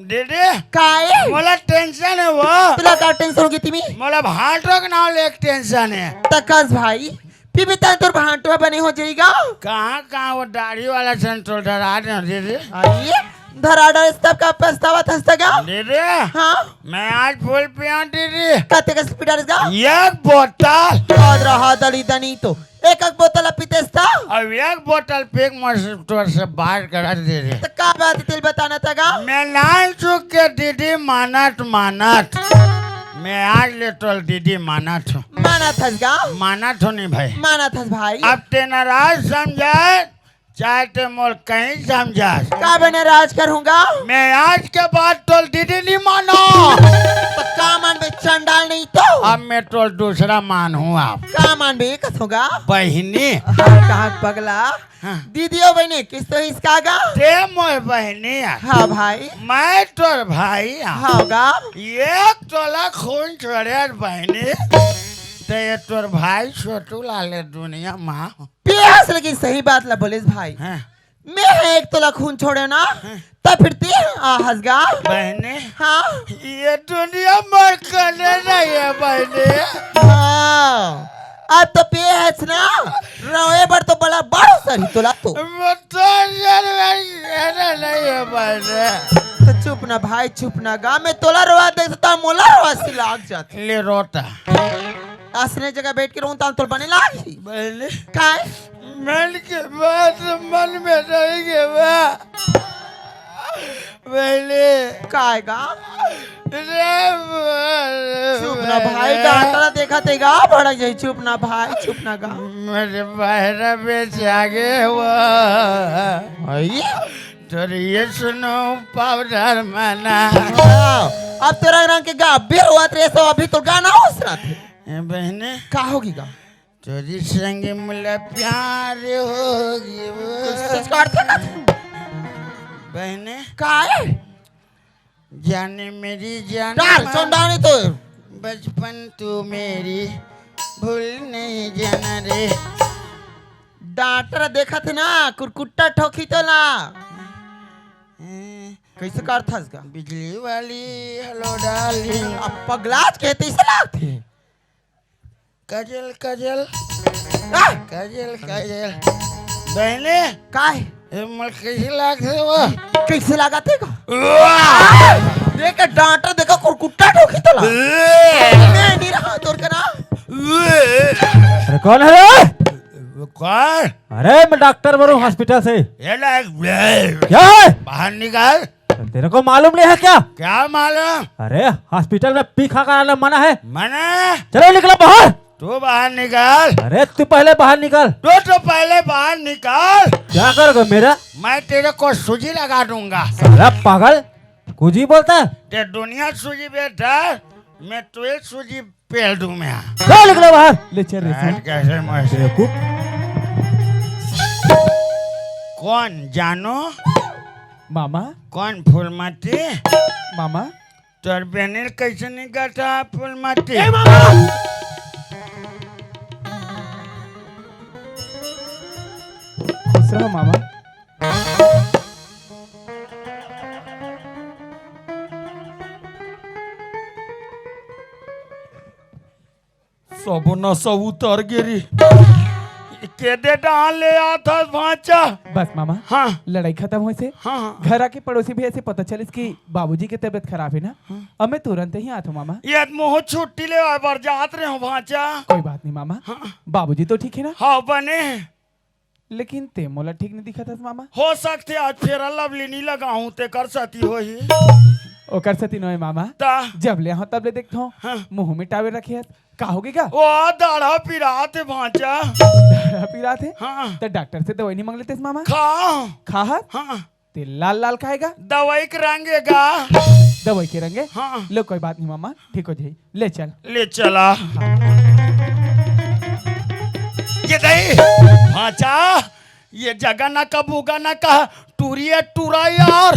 दीदी काय मला टेन्शन आहे वो तुला काय टेन्शन होगी तुम्ही मला भाटक नाव एक टेन्शन है तकस भाई फिर भी तुर भांटवा बने हो जाएगा कहाँ कहाँ वो दाढ़ी वाला सेंट्रल डरा रहे दीदी आइए धराड़ा तब का पछतावा था दीदी हाँ मैं आज फुल पिया दीदी कते का स्पीडर का एक बोतल आज रहा दली दनी तो एक बोतल पीते था अब एक बोतल पेक मस्टोर से बाहर करा दीदी तो क्या बात तिल बताना था मैं नाल चुक के दीदी मानत मैं आज ले तो दीदी माना था नहीं भाई माना था भाई अब ते नाराज समझा चाहे ते मोल कहीं समझा का बने राज करूंगा मैं आज के बाद तो दीदी नहीं मानो तो का मान बे चंडाल नहीं तो अब मैं तो दूसरा मान हूँ आप का मान बे कसोगा बहनी कहाँ पगला हाँ। दीदी ओ बहनी किस तो इसका गा ते मोर बहनी हाँ भाई मैं तो भाई हाँ गा एक तोला खून छोड़े बहनी ते तोर भाई छोटू लाले दुनिया माँ प्यास लेकिन सही बात ला बोले भाई हाँ। मैं एक तोला खून छोड़े ना तब फिर ती हंसगा बहनी हाँ ये दुनिया मर करने नहीं है बहनी हाँ अब तो पे है ना रोए बर तो बड़ा बड़ा सही तोला तो वो तो नहीं है बहनी तो चुप ना भाई चुप ना गा मैं तोला रोवा देख तो मोला रोवा सी लाग जाती ले रोता आसने जगह बैठ के रोता तो बने लागी बहनी काय मन के बाद मन में रहेंगे बहनी काय गा चुप चुप ना भाई डांटना देखा तेगा बड़ा यही चुप ना भाई चुप ना गा मेरे बहरा बेच आगे हुआ आई तो ये सुनो पाउडर मना अब तेरा रंग के गा बेर हुआ तेरे सो अभी तो गाना हो रहा थे बहने का होगी गा तेरी संग मुला प्यार होगी बहने काय जाने मेरी जान डाल चंदानी तो बचपन तू मेरी भूल नहीं जाना रे डांटर देखा थे ना कुरकुट्टा ठोकी तो ना कैसे कर था इसका बिजली वाली हेलो डार्लिंग अब पगलाज कहते इसे लागते कजल कजल कजल कजल बहने काय मल कैसे लागते वो कैसे लगाते का देख डांटर देखा कुरकुट्टा ठोकी तो मैं नहीं रहा तोर का ना अरे कौन है रे? कौन अरे मैं डॉक्टर बोलूं हॉस्पिटल से। ये लाइक क्या है? बाहर निकाल तेरे को मालूम नहीं है क्या? क्या मालूम अरे हॉस्पिटल में पी खा कर आना मना है। मना चलो निकलो बाहर। तू बाहर निकाल अरे तू पहले बाहर निकल। तो पहले बाहर निकाल क्या करोगे मेरा? मैं तेरे को सूजी लगा दूंगा। साला पागल कुछ ही बोलता है। ते दुनिया सूजी बेटा मैं तुझे सूजी पेल दूं मैं। चलो निकलो बाहर। ले चल रे कैसे मस्त बेवकूफ। कौन जानो मामा कौन फूलमती मामा तोर बहन कैसे निकलता फूलमती खुश रहो मामा। सबना सब उतर गिरी के दे डाल ले आता भांचा। बस मामा हाँ लड़ाई खत्म हुई से हाँ घर आके पड़ोसी भी ऐसे पता चले कि बाबूजी की तबीयत खराब है ना। अब मैं तुरंत ही आता हूँ मामा। ये मोह छुट्टी ले बार जात रहे हो भांचा। कोई बात नहीं मामा। बाबूजी तो ठीक है ना? हाँ बने लेकिन ते मोला ठीक नहीं दिखा था मामा। हो सकते आज फिर लवली नहीं लगा हूँ ते कर सकती हो ही ओ कर सती नो मामा ता जब ले तब ले देखता हूँ हाँ। मुंह में टावे रखे का होगी का वो दाढ़ा पिरात है भांचा। पीरा थे हाँ तो डॉक्टर से दवाई नहीं मांग लेते मामा। खा खा हाँ ते लाल लाल खाएगा दवाई कराएंगेगा दवाई के रंगे। हाँ लो कोई बात नहीं मामा ठीक हो जाए ले चल। ले चला ये दही भांचा ये जगह ना कबूगा ना कहा टूरी है टूरा यार।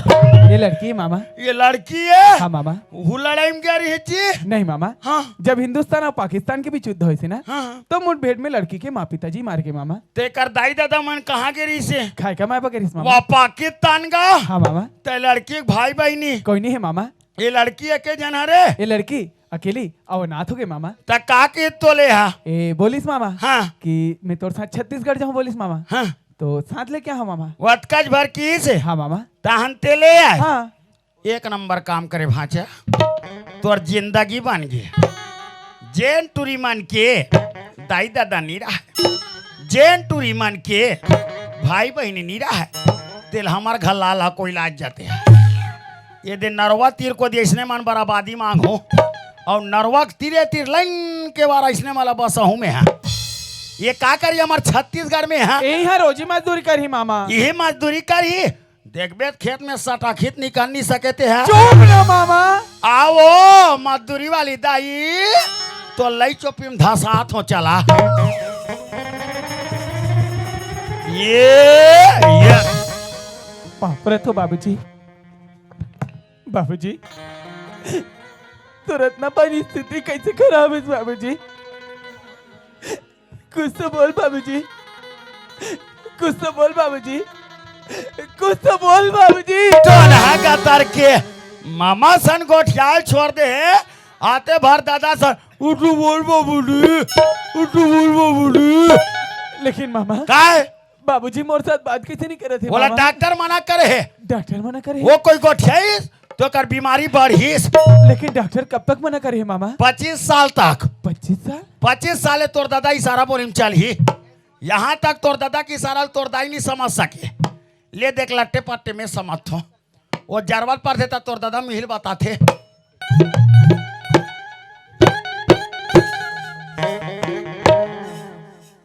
ये लड़की है मामा। ये लड़की है। हाँ मामा। वो लड़ाई में क्या रही थी? नहीं मामा। हाँ। जब हिंदुस्तान और पाकिस्तान के बीच युद्ध हुई थी ना, हाँ। तो मुठभेड़ में लड़की के माँ पिताजी मार के मामा। ते कर दाई दादा मन कहाँ के रही से? खाए का माँ बगैर मामा। वह पाकिस्तान का। हाँ मामा। ते लड़की के भाई बहनी कोई नहीं है मामा। ये लड़की है के जना रे? ये लड़की अकेली अवनाथ हो गए मामा। ता का के तो ले हा? ए बोलिस मामा हाँ। कि मैं तोर साथ छत्तीसगढ़ जाऊँ बोलिस मामा। हाँ। तो साथ लेके आओ मामा। वतकज भर की से? हाँ मामा। ताहन ते ले आए। हाँ। एक नंबर काम करे भाचा, तोर जिंदगी बन गई। जैन टूरी मन के दाई दादा नहीं रहा, जैन टूरी मन के भाई बहनी नहीं रहा है, तेल हमार घर लाल कोई लाज जाते हैं। ये दिन नरवा तीर को देखने मन बराबादी मांग हो, और नरवा तीरे तीर लाइन के बार इसने वाला बस हूँ में है। ये का करी हमारे छत्तीसगढ़ में है? यही है रोजी मजदूरी करी मामा। यही मजदूरी करी। देखबे खेत में सटा खेत निकाल नहीं सकते हैं। चुप ना मामा। आओ मजदूरी वाली दाई तो लई चोपी में धसात हो चला। ये बाप रे तो बाबूजी, बाबूजी तुरंत ना पानी स्थिति कैसे खराब है बाबूजी? कुछ तो बोल बाबूजी, कुछ तो बोल बाबूजी, कुछ तो बोल बाबूजी। तो नहा तर के मामा सन गोठियाल छोड़ दे आते भर दादा सन उठू बोल बाबूजी, उठू बोल बाबूजी। लेकिन मामा काय बाबूजी मोर साथ बात कैसे नहीं करे थे? बोला मामा? डॉक्टर मना करे है। डॉक्टर मना करे? वो कोई गोठियाईस तो कर बीमारी बढ़ीस। लेकिन डॉक्टर कब तक मना करे है मामा? 25 साल तक। 25 साल? 25 साल तोर दादा इशारा बोली में चल ही, यहाँ तक तोर दादा की इशारा तोर दाई नहीं समझ सके। ले देख लट्टे पट्टे में समझ हो, वो जरवल पर देता तोर दादा मिहिल बताते।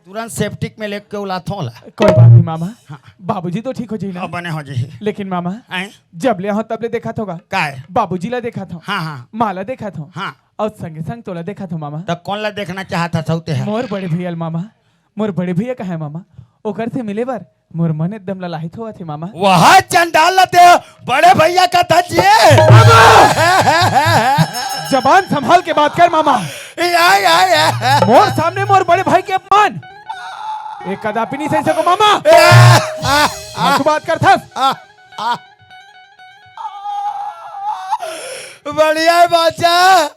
तुरंत सेप्टिक में लेके उलात होला। कोई बात नहीं मामा। हाँ। बाबूजी तो ठीक हो जाए ना? बने हो जाए। लेकिन मामा आए? जब ले तब ले देखा होगा। काय? बाबूजी ला देखा था। हाँ हाँ। माला देखा था। हाँ। और संगे संग तोला देखा था मामा। तो कौन ला देखना चाहता था? मोर बड़े भैया मामा। मोर बड़े भैया कहा है मामा? ओकर से मिले बार मोर मन एकदम ललाहित हुआ थे मामा। वह चंडाल लते बड़े भैया का था जी। जबान संभाल के बात कर मामा। मोर सामने मोर बड़े भाई के अपमान एक कदापि नहीं सही सको मामा। तू बात कर था। बढ़िया है बाचा,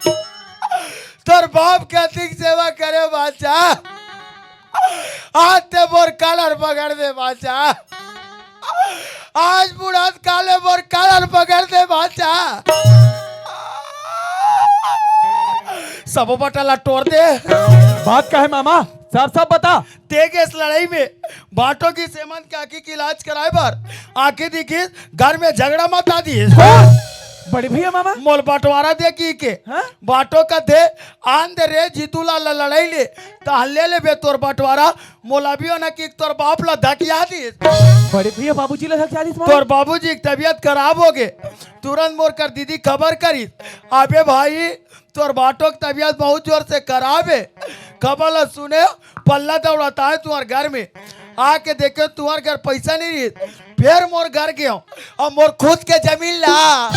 तोर बाप के अधिक सेवा करे बाचा। आज ते बोर कालर पकड़ दे बाचा, आज बुढ़ात काले बोर कालर पकड़ दे बाचा। सब बटला तोड़ दे। बात का है मामा? सर सब बता। तेग इस लड़ाई में बाटों की सेमंत की आंखी की इलाज कराए बार आंखें दिखी घर में झगड़ा मत आ दी। बड़े भैया मामा मोल बंटवारा दे की हाँ? बाटो का दे आन दे रे जीतूला लड़ाई ले ताहले ले बे तोर बंटवारा मोलाबियो ना की तोर बाप ला धकिया दी। बड़े भैया बाबूजी ला 40 तोर बाबूजी की तबीयत खराब हो गए, तुरंत मोर कर दीदी खबर करी। अबे भाई तोर बाटो की तबीयत बहुत जोर से खराब है, खबर ला सुने पल्ला दौड़ाता है तुम्हारे घर में। आके देखे तुम्हारे घर पैसा नहीं रही, फिर मोर घर गयो और मोर खुद के जमीन ला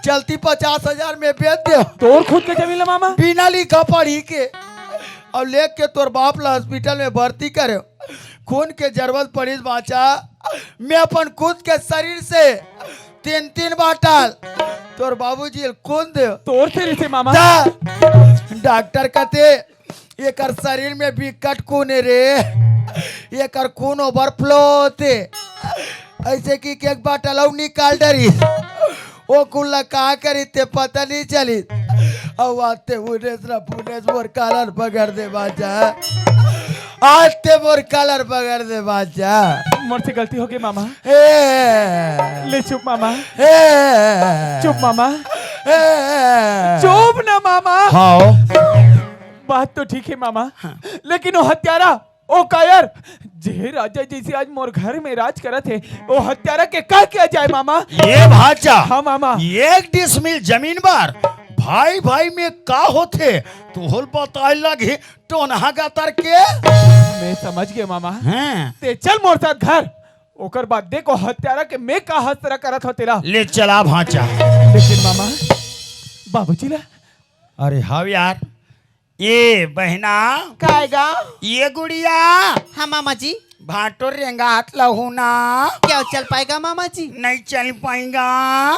चलती 50,000 में बेच दे। तोर खुद के जमीन ला मामा? बिना लिखा पढ़ी के और ले के तोर बाप ला हॉस्पिटल में भर्ती करे। खून के जरूरत पड़ी बाचा, मैं अपन खुद के शरीर से 3 बाटल तोर बाबूजी खून दे। तोर से से मामा? डॉक्टर कहते एक शरीर में विकट खून है रे, एक खून ओवरफ्लो होते ऐसे कि एक बाटल और निकाल डरी वो कुल्ला कहा करी ते पता नहीं चली। अब आते पुनेस मोर कलर पकड़ दे बाजा, आते मोर कलर पकड़ दे बाजा। मोर से गलती हो गई मामा। ले चुप मामा, चुप मामा, चुप ना मामा। हाँ बात तो ठीक है मामा, लेकिन वो हत्यारा ओ कायर जे राजा जैसे आज मोर घर में राज करा थे, वो हत्यारा के क्या किया जाए मामा? ये भाचा। हाँ मामा। 1 डिसमिल जमीन बार भाई भाई में का होते तो होल बताए लगे तो नहा गा तर के मैं समझ गया मामा। हाँ ते चल मोर साथ घर, ओकर बाद देखो हत्यारा के मैं का हस्तरा करत हो तेरा। ले चला भाचा। लेकिन मामा बाबूजी ला अरे हाँ यार, ये बहना काएगा ये गुड़िया हाँ मामा जी। भाटो रेंगा हाथ लहू ना, क्या चल पाएगा मामा जी? नहीं चल पाएगा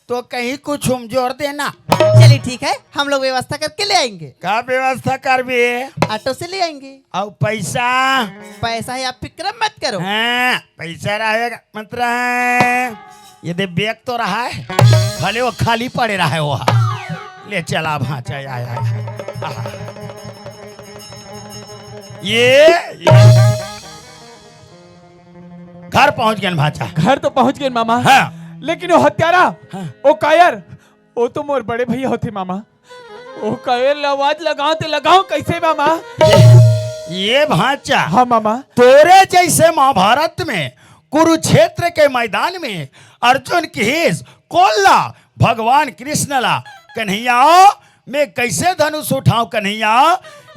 तो कहीं कुछ जोर देना। चलिए ठीक है, हम लोग व्यवस्था करके ले आएंगे। का व्यवस्था कर भी? ऑटो से ले आएंगे। और पैसा? पैसा है, आप फिक्र मत करो। हाँ पैसा रहेगा मतलब ये दे बैग तो रहा है, भले वो खाली पड़े रहा है वहाँ। ले चला भाचा आया। ये घर पहुंच गया भाचा। घर तो पहुंच गए मामा। हाँ। लेकिन वो हत्यारा, वो कायर, वो तो मोर बड़े भैया होते मामा। वो कायर आवाज लगाओ कैसे मामा? ये भाचा हाँ मामा। तोरे जैसे महाभारत में कुरुक्षेत्र के मैदान में अर्जुन की हिस कोल्ला भगवान कृष्ण ला कन्हैया मैं कैसे धनुष उठाऊं कन्हैया।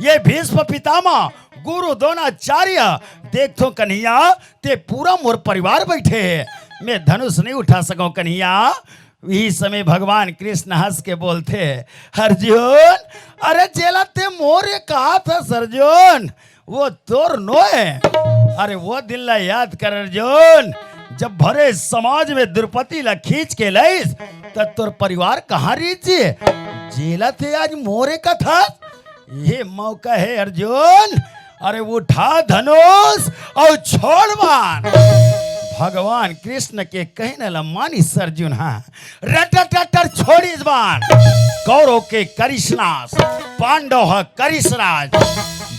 ये भीष्म पितामह गुरु द्रोणाचार्य देख तो कन्हैया ते पूरा मोर परिवार बैठे है, मैं धनुष नहीं उठा सकूं कन्हैया। यही समय भगवान कृष्ण हंस के बोलते अर्जुन, अरे जेला ते मोरे कहा था अर्जुन, वो तोर नो है। अरे वो दिन ला याद कर अर्जुन, जब भरे समाज में द्रौपदी ला खींच के लईस तब तोर परिवार कहाँ रीचे जेला थे आज मोरे का था। ये मौका है अर्जुन, अरे उठा धनुष और छोड़ बाण। भगवान कृष्ण के कहने ला मानिस अर्जुन। हाँ रटर छोड़िस बाण, कौरव के करिशनाश पांडव करिशराज।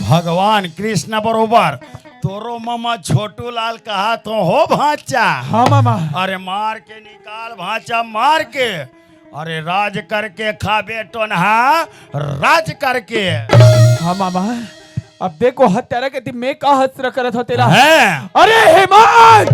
भगवान कृष्ण बरोबर तोरो मामा छोटू लाल कहा तो हो भाचा। हाँ मामा। अरे मार के निकाल भाचा, मार के अरे राज करके खा बेटो नहा राज करके। हाँ मामा। अब देखो हत्यारा के मैं का हस्त्र करत हो तेरा है। अरे हेमान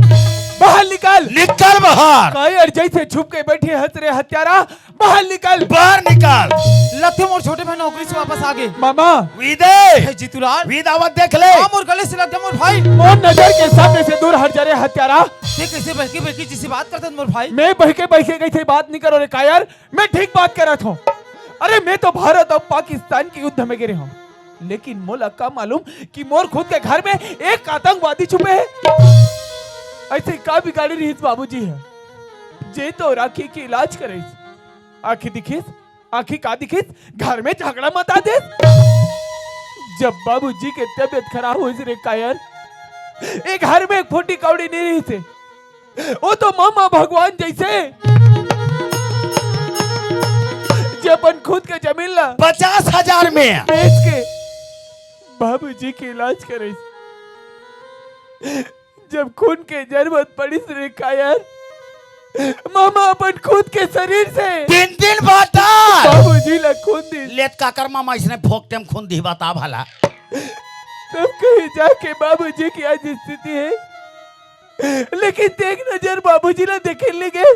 बाहर निकल, निकल बाहर। कायर जैसे छुप के बैठे हंसरे हत्यारा, बाहर निकल, बाहर निकाल। लथे मोर छोटे भाई नौकरी से वापस आ गए। मामा विदे जीतूलाल विदावत देख ले। मोर गले से लग गया मोर भाई। मोर नजर के सामने से दूर हट जा रे हत्यारा। ये कैसे बहके बहके जिससे बात करते मोर भाई? मैं बहके गई थी बात नहीं करो रे कायर, मैं ठीक बात कर रहा था। अरे मैं तो भारत और पाकिस्तान के युद्ध में गिरे हूँ, लेकिन मोला का मालूम कि मोर खुद के घर में एक आतंकवादी छुपे है। ऐसे का बिगाड़ी रही बाबूजी है जे तो राखी की इलाज करे। आखी दिखिस, आखी का दिखिस, घर में झगड़ा मत आ दे। जब बाबूजी के तबियत खराब हुई रे कायर, एक घर में एक फूटी कौड़ी नहीं रही थे। वो तो मामा भगवान जैसे जबन खुद के जमीन ला 50,000 में बेच के बाबूजी की इलाज करे। जब खून के जरूरत पड़ी रे कायर, मामा अपन खुद के शरीर से 3 बाटा बाबूजी ला खून दी। लेट का कर मामा इसने फोक टेम खून दी बता भला। तब कहीं जाके बाबूजी की आज स्थिति है। लेकिन देख नजर बाबूजी ला देखे लगे।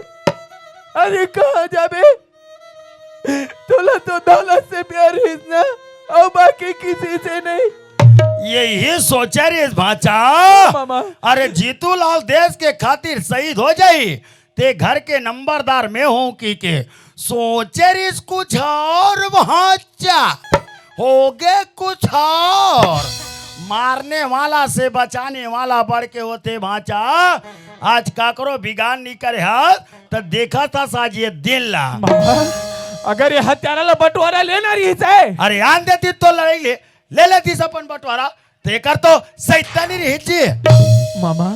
अरे कहाँ जाबे, तोला तो दौलत से प्यार है ना, और बाकी किसी से नहीं। यही सोचा रे भाचा। मामा अरे जीतू लाल देश के खातिर शहीद हो जाई ते घर के नंबरदार में हूं की के सोचे रे कुछ और भाचा हो गए कुछ और। मारने वाला से बचाने वाला बढ़ के होते भाचा। आज काकरो बिगाड़ नहीं करे हाथ तो देखा था साज ये दिन ला। मामा अगर ये हत्यारा ला बंटवारा लेना रही है, अरे आन देती तो लड़ाई ले लेती अपन बंटवारा तेकर तो सैतानी रही जी। मामा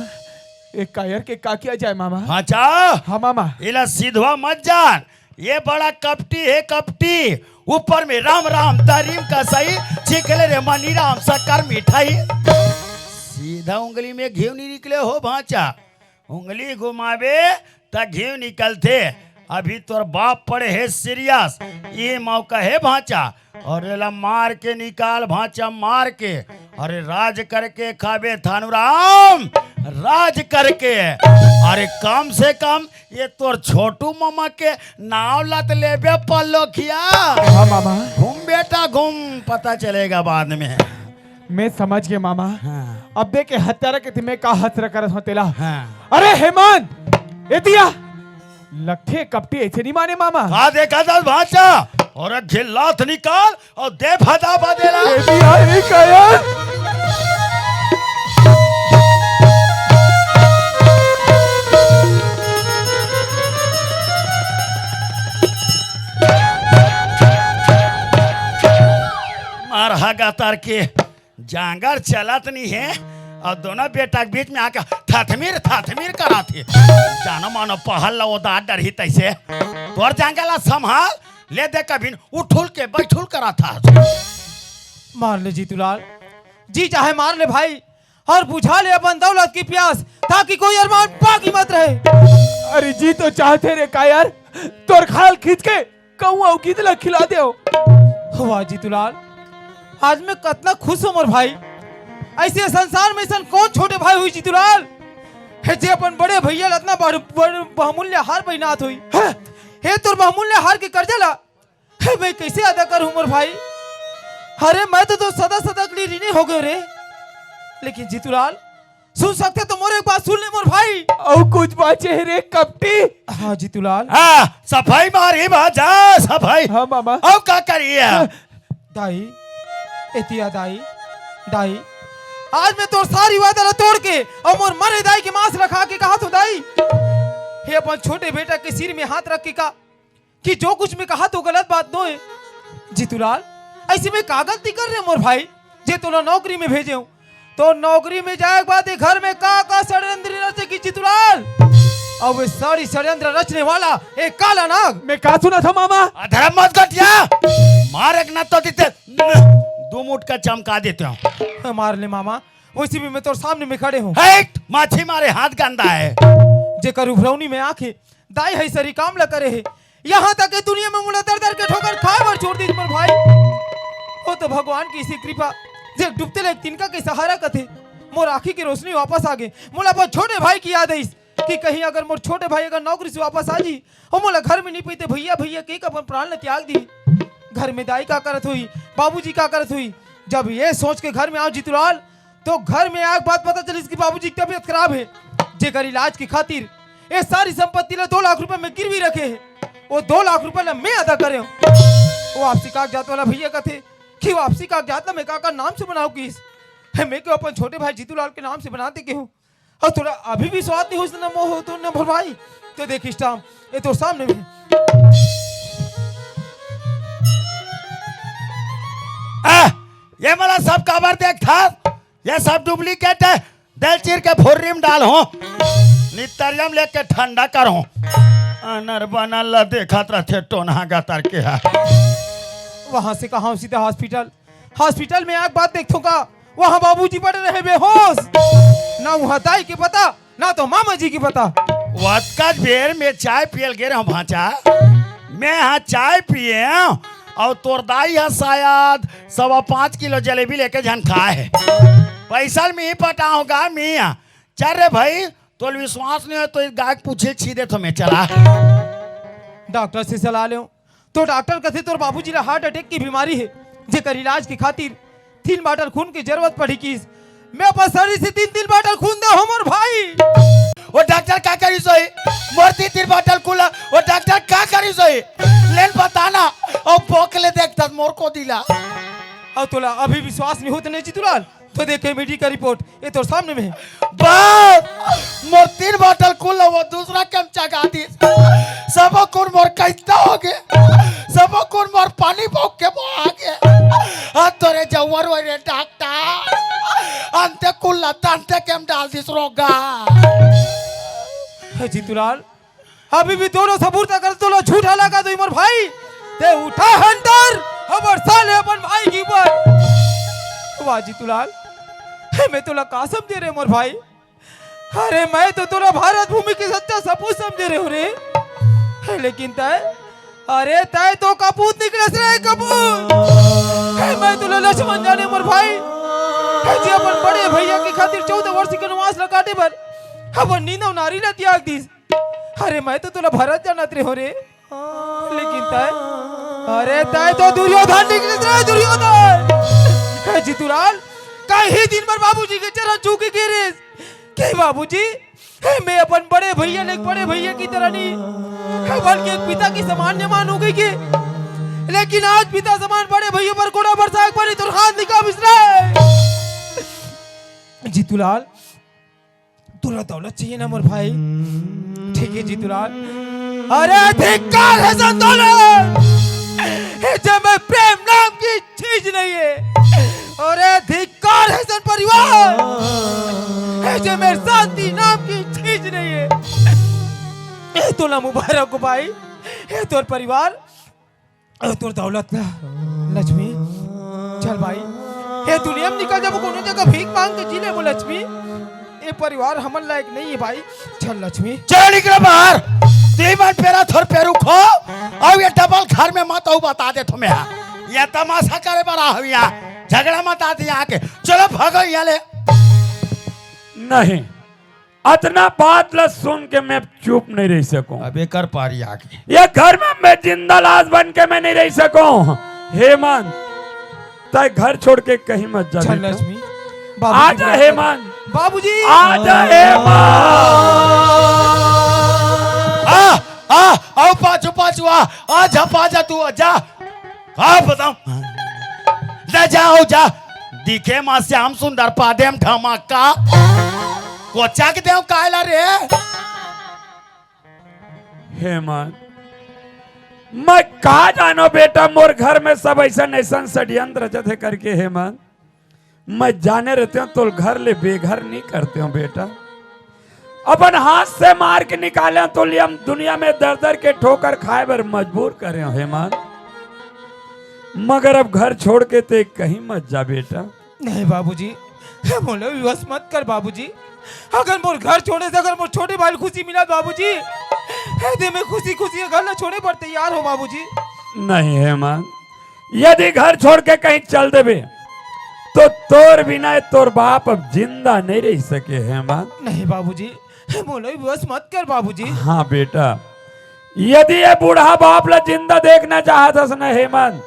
एक कायर के का किया जाए मामा? भाचा हाँ मामा। इला सीधवा मत जान, ये बड़ा कपटी है कपटी। ऊपर में राम राम तारीम का सही चिकले रे मनी राम शक्कर मिठाई। सीधा उंगली में घी नहीं निकले हो भाचा, उंगली घुमावे त घी निकलते। अभी तोर बाप पड़े है सीरियस, ये मौका है भाचा। और एला मार के निकाल भाचा, मार के। अरे राज करके खाबे थानुराम, राज करके। अरे कम से कम ये तोर छोटू मामा के नाव लत लेबे पल्लो खिया। हाँ मामा। घूम बेटा घूम, पता चलेगा बाद में। मैं समझ गया मामा। हाँ अब देखे हत्यारा के तुम्हें का हथ करत हो तेला। हाँ अरे हेमंत एतिया लखे कपटी ऐसे नहीं माने मामा। आ देखा था भाचा और खिल्लात निकाल और दे फदा बदेला। एतिया नहीं कायर। मार हगा तार के जांगर चलत नहीं है और दोनों बेटा के बीच में आकर थथमीर थथमीर करा थे। जानो मानो पहल लो दाद डर ही तैसे तोर जांगला संभाल ले दे कभी उठुल के बैठुल करा था। मार ले जीतूलाल, जी चाहे मार ले भाई, और बुझा ले अपन दौलत की प्यास, ताकि कोई अरमान बाकी मत रहे। अरे जी तो चाहते रे कायर तोर खाल खींच के कौआ कितला खिला दे। वाह जीतूलाल, आज मैं कितना खुश हूँ मोर भाई। ऐसे संसार में ऐसा कौन छोटे भाई हुई जीतूलाल हे जे अपन बड़े भैया इतना बहुमूल्य हार पहिनात हुई। हे तोर बहुमूल्य हार के कर्जा ला हे मैं कैसे अदा करूं मोर भाई। अरे मैं तो सदा सदा के लिए ऋणी हो गए रे। लेकिन जीतूलाल सुन सकते तो मोर एक बात सुन ले मोर भाई। और कुछ बाचे रे कपटी। हाँ जीतूलाल। हाँ सफाई मारी बाजा सफाई। हाँ मामा। अब क्या करिए दाई एतिया दाई आज मैं तोर सारी वादा तोड़ के और मोर मरे दाई के मांस रखा के कहा तो दाई हे अपन छोटे बेटा के सिर में हाथ रख के कहा कि जो कुछ मैं कहा तो गलत बात नो है। जीतूलाल ऐसे में का गलती कर रहे मोर भाई जे तोला नौकरी में भेजे हूं तो नौकरी में जाए के बाद घर में का षड्यंत्र रचे की जीतूलाल। और वे सारी षड्यंत्र रचने वाला एक काला नाग। मैं का सुना था मामा। अधर्म मत कटिया मार एक न तो देते दो मुठ का चमका देते हो। मार ले मामा, वैसे भी मैं तोर सामने में खड़े हूँ। माछी मारे हाथ गंदा है जेकर उभरौनी में आंखें दाई है सरी काम ल करे है। यहाँ तक के दुनिया में मुला दर दर के ठोकर खाए बर छोड़ दी मोर भाई। हो तो भगवान की इसी कृपा जे डूबते ले तिनका के सहारा कथे मोर आंखी की रोशनी वापस आ गए। मोला पर छोटे भाई की याद है कि कहीं अगर मोर छोटे भाई अगर नौकरी से वापस आ जी और मोला घर में नहीं पीते भैया भैया के अपन प्राण न त्याग दी। घर में दाई का करत हुई, बाबूजी का करत हुई। जब ये सोच के घर में आओ जीतूलाल तो घर में आग बात पता चली कि बाबूजी की तबीयत खराब है। जेकर इलाज की खातिर ये सारी संपत्ति ले 2 लाख रुपए में गिरवी रखे है। वो 2 लाख रुपए ले मैं अदा करे हूँ। वो आपसी कागजात वाला भैया का थे कि वो आपसी कागजात मैं का नाम से बनाऊ किस मैं क्यों अपन छोटे भाई जीतूलाल के नाम से बनाते क्यों। और थोड़ा अभी भी स्वाद नहीं हो न मोह हो तो न भर भाई तो देख इस टाइम ये तो सामने में ये मला सब काबर देख था ये सब डुप्लीकेट है। दिल चीर के फुर्री में डाल हो नितरियम लेके ठंडा कर हो अनर बनल देखत रहे टोना गतर के है। वहां से कहा सीधा हॉस्पिटल में आग बात देखो का वहां बाबूजी पड़े रहे बेहोश। ना वहां दाई के पता ना तो मामा जी की पता। वतकत बेर में चाय पियल गे रहा भाचा मैं यहाँ चाय पिए और तोर दाई है शायद 5.25 किलो जलेबी लेके झन खाए है। पैसा में ही पटाऊंगा मियाँ चल रे भाई तो विश्वास नहीं हो तो इस गाय पूछे सीधे तो मैं चला। डॉक्टर से सलाह ले तो डॉक्टर कहते तोर बाबूजी ला हार्ट अटैक की बीमारी है जेकर इलाज की खातिर 3 बॉटल खून की जरूरत पड़ी की मैं अपन शरीर से 3 बॉटल खून दे हमर भाई। वो डॉक्टर क्या करी सोई मोरती 3 बॉटल खुला वो डॉक्टर क्या करी सोई लेन बताना और बोकले देखता मोर को दिला। और तोला अभी विश्वास नहीं होते नहीं जीतूलाल तो देखे मेडिकल रिपोर्ट ये तो सामने में है। बस मोर 3 बॉटल खुला वो दूसरा कम चगा दी सब कौन मोर कैसा हो गए सब कौन मोर पानी भोग के वो आ गए तोरे जवर वाले डॉक्टर अंते कुल्ला तंते केम डाल दिस रोगा। जीतूलाल अभी भी दोनों सबूत कर तो झूठा लगा तो मोर भाई ते उठा हंटर हमर साले अपन भाई की पर। वाह जीतूलाल मैं तोला का समझे रे मोर भाई। अरे मैं तो तोला भारत भूमि की सच्चा सपूत समझे रे हो रे लेकिन तय तो कपूत निकलस रे कपूत। मैं तोला लक्ष्मण जाने मोर भाई जी अपन बड़े भैया की खातिर 14 वर्ष के वनवास ल काटे पर अपन नींदव नारी न त्याग दीस। अरे मैं तो तोला भारत जानत रे हो रे लेकिन तय तो दुर्योधन निकलस रे दुर्योधन। जीतूलाल कई दिन पर बाबूजी के चरण छू के गिरे के बाबूजी मैं अपन बड़े भैया ने बड़े भैया की तरह नहीं बल्कि एक पिता की समान मान हो गई के लेकिन आज पिता समान बड़े भैया पर घोड़ा बरसात पड़ी तो हाथ निकाल बिसरे जीतूलाल तुरा दौलत चाहिए ना मोर भाई ठीक है जीतूलाल अरे धिक्कार है संतोलन जब मैं प्रेम नाम की चीज नहीं है और धिक्कार है सन परिवार जो मेरे शांति नाम की चीज नहीं है तो ना मुबारक को भाई ये तोर परिवार तोर दौलत ना लक्ष्मी चल भाई ये दुनिया में निकल जब कोनो जगह भीख मांग के जी ले वो लक्ष्मी ये परिवार हमन लायक नहीं है भाई चल लक्ष्मी चल निकल बाहर ती बार पेरा थोर पेरू खो और ये डबल घर में मत आओ बता दे तुम्हें ये तमाशा करे बड़ा हो यहाँ झगड़ा मत आती यहाँ के चलो भागो यहाँ ले नहीं इतना बात ल सुन के मैं चुप नहीं रह सकूं अबे कर पारी आके ये घर में मैं जिंदा लाश बन के मैं नहीं रह सकूं हेमंत तय घर छोड़ के कहीं मत जा चल बेटा। लक्ष्मी आजा हेमंत बाबूजी आजा हेमंत आओ पाछू पाछू आ झपा जा तू जा हाँ बताऊं ले जाओ जा दिखे मां श्याम सुंदर पादेम धमाका कोचा के देव कायला रे हेमंत मैं कहा जानो बेटा मोर घर में सब ऐसा ऐसा षड्यंत्र रचते करके हेमंत मैं जाने रहते हूँ तो घर ले बेघर नहीं करते हूँ बेटा अपन हाथ से मार के निकाले तो हम दुनिया में दर दर के ठोकर खाए बर मजबूर करे हो हेमंत मगर अब घर छोड़ के ते कहीं मत जा बेटा नहीं बाबूजी बोले विवश मत कर बाबूजी अगर मोर घर छोड़े से अगर मोर छोटे भाई खुशी मिला बाबूजी दे में खुशी खुशी घर ना छोड़े पर तैयार हो बाबूजी नहीं हेमंत यदि घर छोड़ के कहीं चल देबे तो तोर बिना तोर बाप अब जिंदा नहीं रह सके हेमंत नहीं बाबूजी बोले विवश मत कर बाबूजी हाँ बेटा यदि ये बूढ़ा बाप ला जिंदा देखना चाहता ना हेमंत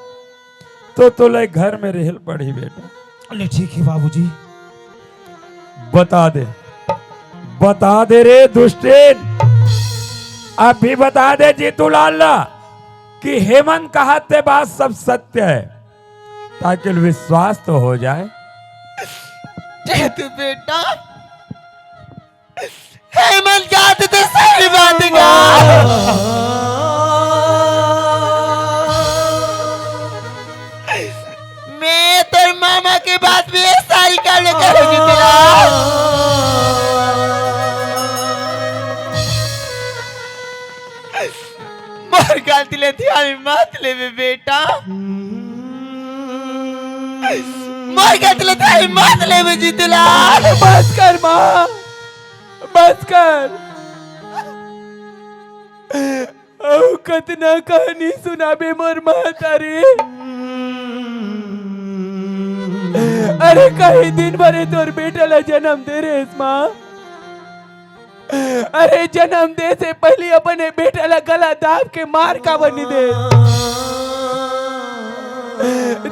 तो तुले घर में रहल पड़ी बेटा अरे ठीक है बाबूजी बता दे रे दुष्टेन अब भी बता दे जीतूलाल कि हेमंत कहते बात सब सत्य है ताकि विश्वास तो हो जाए तू बेटा हेमंत कहते तो सही बात का मैं तेरे मामा के बात भी सारी कर लेकर होगी तेरा मोर गलती लेती हमें मत ले बेटा मोर गलती लेती हमें मत ले जीतूला बस कर माँ बस कर कतना कहानी सुनाबे मोर महतारी अरे कई दिन भरे तोर बेटा ला जन्म दे रे माँ अरे जन्म दे से पहले अपने बेटा ला गला दाब के मार का बनी दे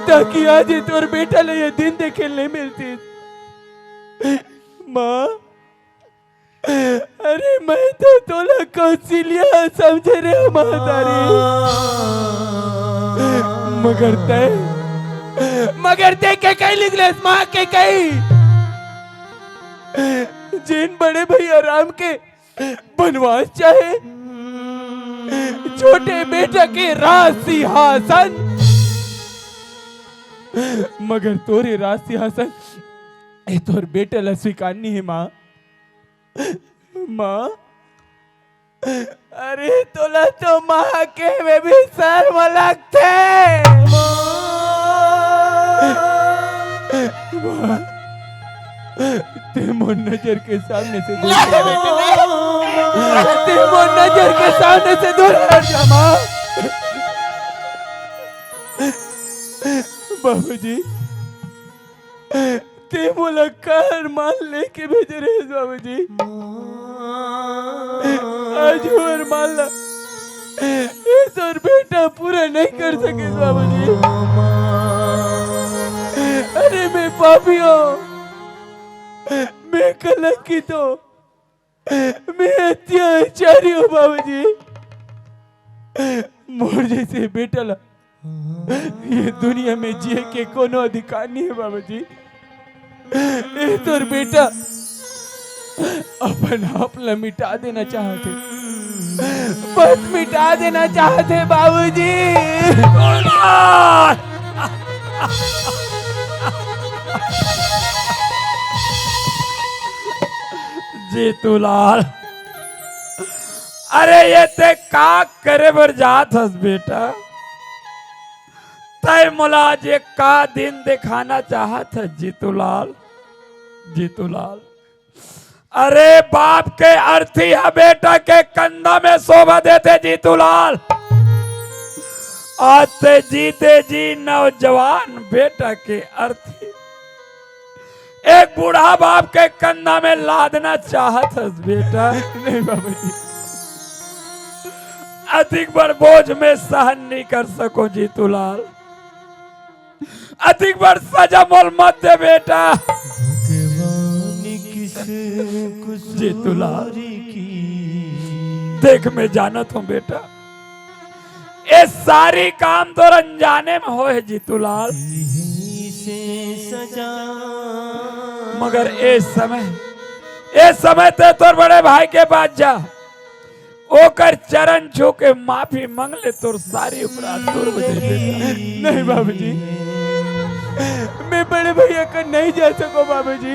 ताकि आज तोर बेटा ला ये दिन देखे नहीं मिलती माँ अरे मैं तो तोला कौशल्या समझे रे महतारी मगर ते के कई लिखले माँ के कई जिन बड़े भैया राम के बनवास चाहे छोटे बेटा के राज सिंहासन मगर तोरे राज सिंहासन ए तोर बेटा ला स्वीकारनी है माँ माँ अरे तोला तो माँ के में भी शर्म लगते ते मोर नजर के सामने से दूर ते मोर नजर के सामने से दूर हट जा माँ बाबूजी ते मोला कार माल लेके भेज रहे बाबूजी आज और माल तोर बेटा पूरा नहीं कर सके बाबूजी अरे मैं पापी हूँ, मैं कलंकित हूँ, मैं अत्याचारी हूँ बाबूजी। मोर जैसे बेटा ला ये दुनिया में जिए के कोनो अधिकार नहीं है बाबूजी। ये तोर बेटा अपन आप ला मिटा देना चाहते, बस मिटा देना चाहते बाबूजी। जीतूलाल, अरे ये ते का करे बर जात हस बेटा? तय मुला जे का दिन दिखाना चाहत है जीतूलाल? जीतूलाल, अरे बाप के अर्थी है बेटा के कंधा में शोभा देते जीतूलाल। आज ते जीते जी नौजवान बेटा के अर्थी एक बूढ़ा बाप के कंधा में लादना चाहत है बेटा। नहीं बाबूजी, अधिक बड़ बोझ में सहन नहीं कर सको जीतूलाल, अधिक बड़ सजा मोल मत दे बेटा। जीतूलाल, देख मैं जानत हूँ बेटा, ये सारी काम तो अनजाने में हो है जीतूलाल, मगर इस समय ते तोर बड़े भाई के पास जा, ओकर चरण छू के माफी मांग ले, तोर सारी अपराध दूर हो जाए। नहीं बाबूजी, मैं बड़े भैया का नहीं जा सको बाबूजी।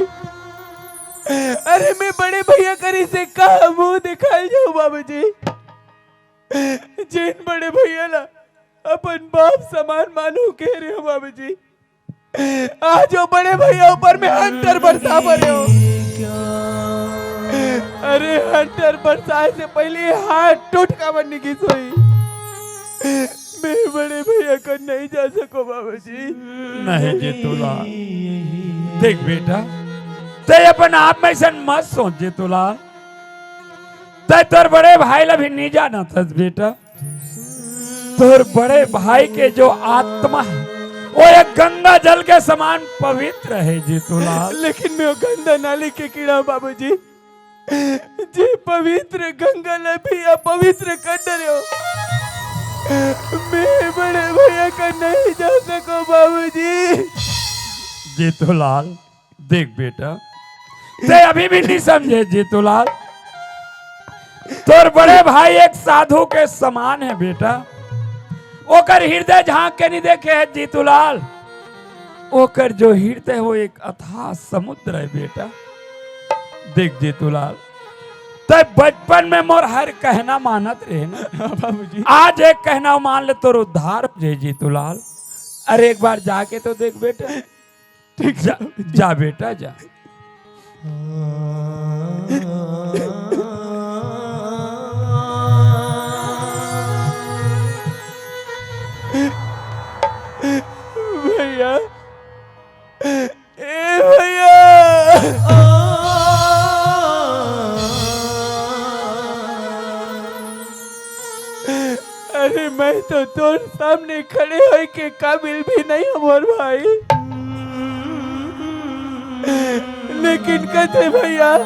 अरे मैं बड़े भैया करी से कहा मुंह दिखाई जाऊं बाबूजी। जिन बड़े भैया ला अपन बाप समान मानू कह रहे हो बाबूजी, आज वो बड़े भैया ऊपर में हंटर बरसा पड़े हो। अरे हंटर बरसाए से पहले हाथ टूट का बनने की सोई। मैं बड़े भैया को नहीं जा सको बाबूजी। नहीं जीतूलाल, देख बेटा, ते अपन आप में सन मत सोच जीतूलाल, ते तोर बड़े भाई ला भी नहीं जाना था बेटा। तोर बड़े भाई के जो आत्मा है वो एक गंगा जल के समान पवित्र है जीतूलाल। लेकिन मैं वो गंदा नाली के कीड़ा बाबूजी, जी पवित्र गंगा ला भी अपवित्र कर रहे हो। मैं बड़े भैया का नहीं जा सको बाबूजी। जीतूलाल, देख बेटा, ते अभी भी नहीं समझे जीतूलाल, तोर बड़े भाई एक साधु के समान है बेटा। ओकर हृदय झांक के नहीं देखे है जीतूलाल, ओकर जो हृदय हो एक अथाह समुद्र है बेटा। देख जीतूलाल, तब बचपन में मोर हर कहना मानत रहे ना बाबूजी। आज एक कहना मान ले तो उद्धार हो जाए जीतूलाल। अरे एक बार जाके तो देख बेटा। ठीक जा बेटा जा। भैया, ए भैया, अरे मैं तो तोर सामने खड़े होए के काबिल भी नहीं हूँ मोर भाई, लेकिन कहते भैया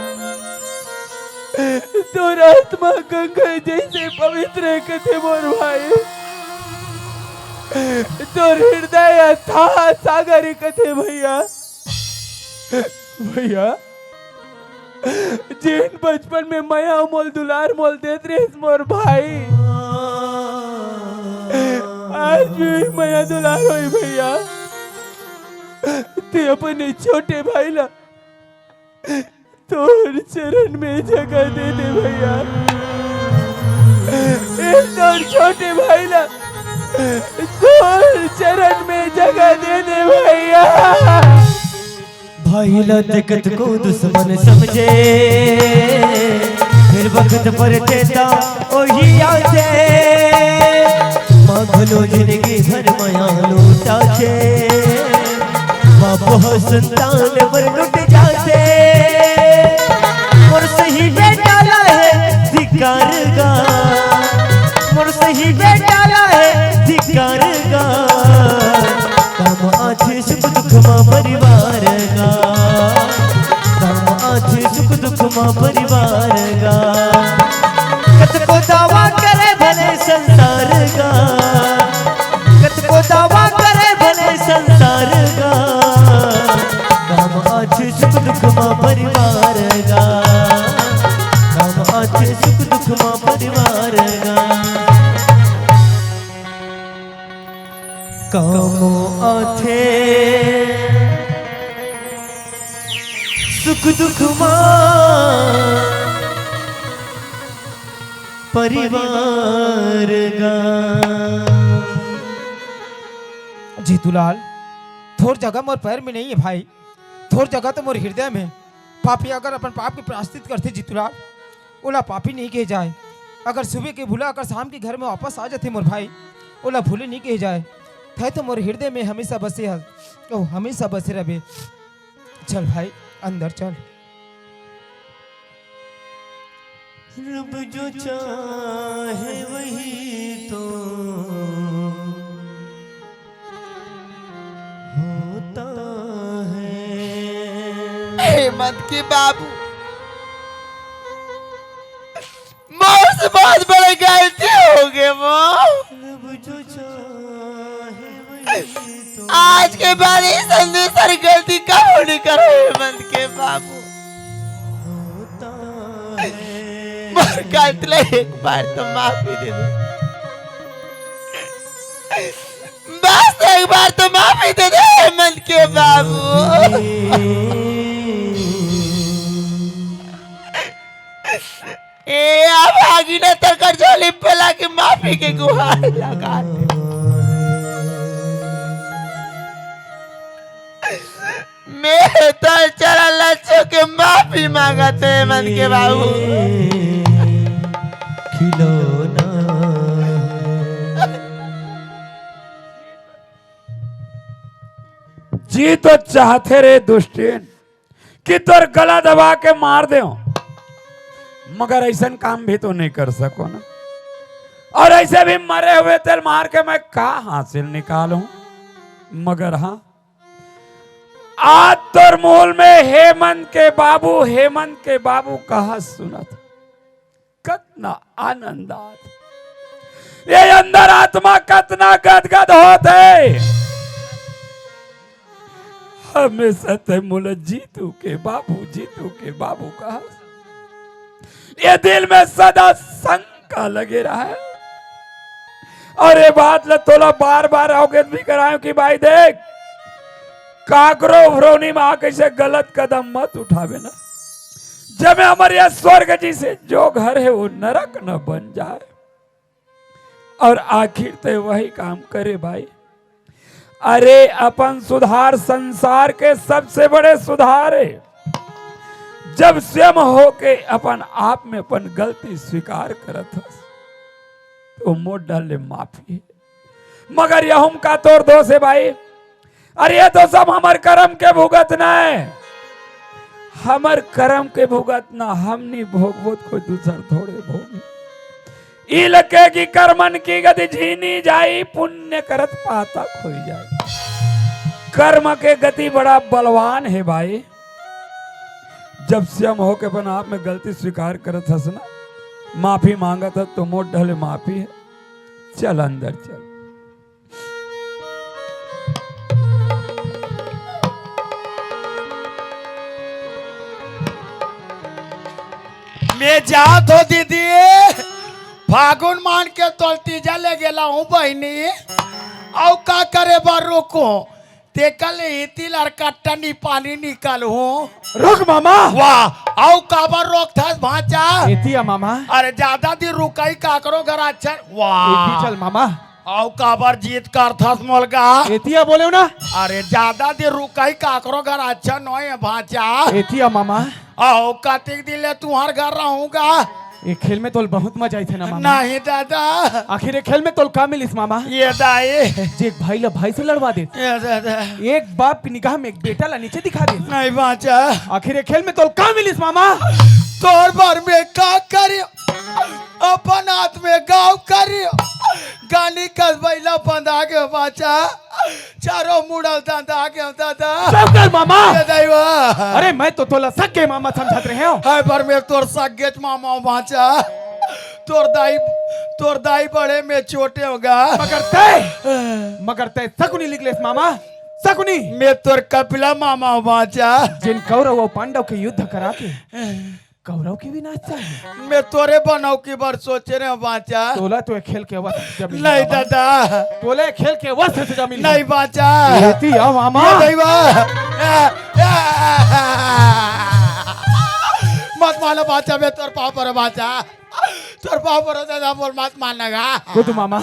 तोर आत्मा गंगा जैसे पवित्र है कहते मोर भाई। तोर हृदय था सागर कहते भैया। भैया जिन बचपन में माया मोल दुलार मोल देत रहे मोर भाई, आज भी माया दुलार होई भैया। ते अपने छोटे भाई ला तोर चरण में जगह दे दे भैया। तोर छोटे भाई ला तोर चरण में जगह दे दे भैया। भाई ला दिक्कत को दुश्मन समझे, फिर वक्त पर देता ओही आसे। मांगलो जिंदगी भर माया लूटा छे, बाप हो संतान पर लुट जाते। और सही बेटा ला है धिकार गा, और सही बेटा ला है धिकार गा। काम आछे सुख दुख मा कामो आथे सुख दुख परिवार गा। जीतूलाल, थोर जगह मोर पैर में नहीं है भाई, थोर जगह तो मोर हृदय में। पापी अगर अपन पाप की प्रायश्चित करते जीतूलाल, ओला पापी नहीं कहे जाए। अगर सुबह के भूला अगर शाम के घर में वापस आ जाते मोर भाई, ओला भूले नहीं कहे जाए। थे तो मोर हृदय में हमेशा बसे है, ओ हमेशा बसे रहे। चल भाई अंदर चल। रब जो चाहे वही तो होता है। हेमंत के बाबू, मोर से बहुत बड़ी गलती हो गई। रब जो चाहे वही तो आज के बाद ये संदेशर गलती कब नहीं करो हेमंत के बाबू। होता है। मोर गलती ले एक बार तो माफी दे दे, बस एक बार तो माफी दे दे हेमंत के बाबू। ए अब आगे न तकर झोली पला के माफी के गुहार लगा दे। मैं तो चला लच्छो के माफी मांगते हेमंत के बाबू। खिलौना जी तो चाहते रे दुष्टेन कि तोर गला दबा के मार दे, मगर ऐसा काम भी तो नहीं कर सको ना। और ऐसे भी मरे हुए तेल मार के मैं का हासिल निकालूं। मगर हाँ, आज तोर मूल में हेमंत के बाबू कहा सुना था, कितना आनंद आत ये अंदर आत्मा कितना गदगद होते। हमेशा ते मूल जीतू के बाबू कहा, ये दिल में सदा शंका लगे रहा है। और ये बात ल तोला बार बार अवगत भी करायो कि भाई देख, काकरो भ्रोनी में आके से गलत कदम मत उठावे ना। जब हमारे यह स्वर्ग जी से जो घर है वो नरक न बन जाए। और आखिर ते वही काम करे भाई। अरे अपन सुधार संसार के सबसे बड़े सुधार है। जब स्वयं होके अपन आप में अपन गलती स्वीकार करत हस, तो मोड़ डाले माफी है। मगर यह हम का तोर दोष है भाई। अरे ये तो सब हमार कर्म के भुगत न है, हमार कर्म के भुगत ना हमनी भोगवत कोई दूसर थोड़े भोगी। ई लगे की कर्मन की गति झीनी जाई, पुण्य करत पाता खोई जाए। कर्म के गति बड़ा बलवान है भाई। जब स्वयं होके अपन आप में गलती स्वीकार करत हस ना, माफी मांगत है तो मोट ढले माफी है। चल अंदर चल। मैं जात हो दीदी, फागुन मान के तोलती जले गेला हूँ बहनी। औ का करे बार रोको ते कल इतिल और कट्टनी पानी निकल हूँ। रुक मामा। वाह, औ का बार रोक था भाचा। एतिया मामा, अरे ज्यादा दिन रुकाई काकरो घर अच्छा। वाह, एती चल मामा। औ का बार जीत कर था मोलगा। एतिया बोले ना। अरे ज्यादा दिन रुकाई काकरो घर अच्छा नोय है भाचा। एतिया मामा, आओ कातिक दिले तुम्हार घर रहूंगा। ये खेल में तोल बहुत मजा आई थे ना मामा। नहीं दादा, आखिर ये खेल में तोल का मिलिस मामा? ये दाई, जे एक भाई ला भाई से लड़वा दे, ये दादा, एक बाप की निगाह में एक बेटा ला नीचे दिखा दे। नहीं बाचा। आखिर ये खेल में तोल का मिलिस मामा? तोर भर में का करियो, अपन हाथ में गाँव करियो। गाली कस बैला बंधा के बाचा, चारों मुड़ल धंधा के दादा। सब कर मामा। ये दाईवा, अरे मैं तो तोला सके मामा समझत रहे हो। हाय भर में तोर सगेत मामा बाचा। तोर दाई बड़े में छोटे होगा। मगर तय सकुनी लिखलेस मामा, सकुनी। मैं तोर कपिला मामा बाचा। जिन कौरव और पांडव के युद्ध करा के कौरव की भी नाच चाहिए मैं तोरे बनाऊ की बार सोचे रहे बाचा। तोला तो खेल के अवस्था जमीन नहीं दादा, तोले खेल के अवस्था से जमीन नहीं बाचा। एती आ मामा ये दैवा। मत मानो बाचा, मैं तोर पाँव पर बाचा, तोर पाँव पर दादा बोल मत मानना। कूद मामा